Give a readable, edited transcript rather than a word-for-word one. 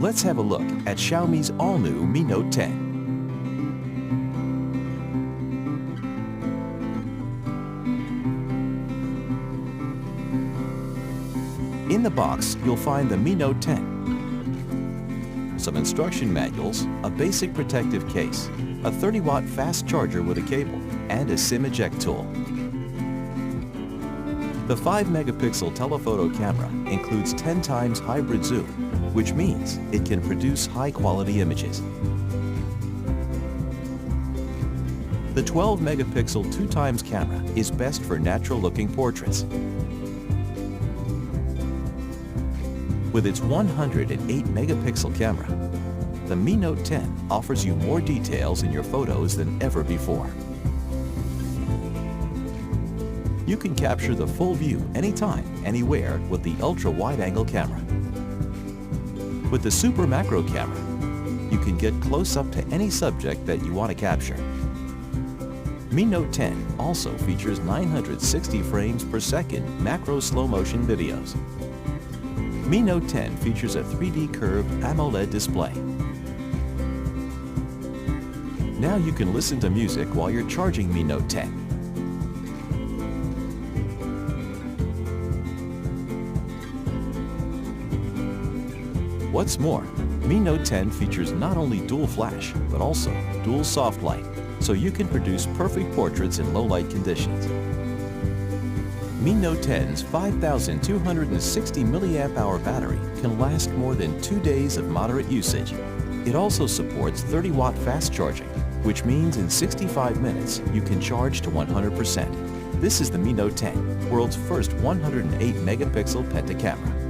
Let's have a look at Xiaomi's all-new Mi Note 10. In the box, you'll find the Mi Note 10, some instruction manuals, a basic protective case, a 30-watt fast charger with a cable, and a SIM eject tool. The 5-megapixel telephoto camera includes 10 times hybrid zoom, which means it can produce high-quality images. The 12-megapixel 2 times camera is best for natural-looking portraits. With its 108-megapixel camera, the Mi Note 10 offers you more details in your photos than ever before. You can capture the full view anytime, anywhere with the ultra-wide-angle camera. With the super macro camera, you can get close up to any subject that you want to capture. Mi Note 10 also features 960 frames per second macro slow-motion videos. Mi Note 10 features a 3D curved AMOLED display. Now you can listen to music while you're charging Mi Note 10. What's more, Mi Note 10 features not only dual flash, but also dual soft light, so you can produce perfect portraits in low-light conditions. Mi Note 10's 5,260 mAh battery can last more than 2 days of moderate usage. It also supports 30-watt fast charging, which means in 65 minutes you can charge to 100%. This is the Mi Note 10, world's first 108-megapixel Penta camera.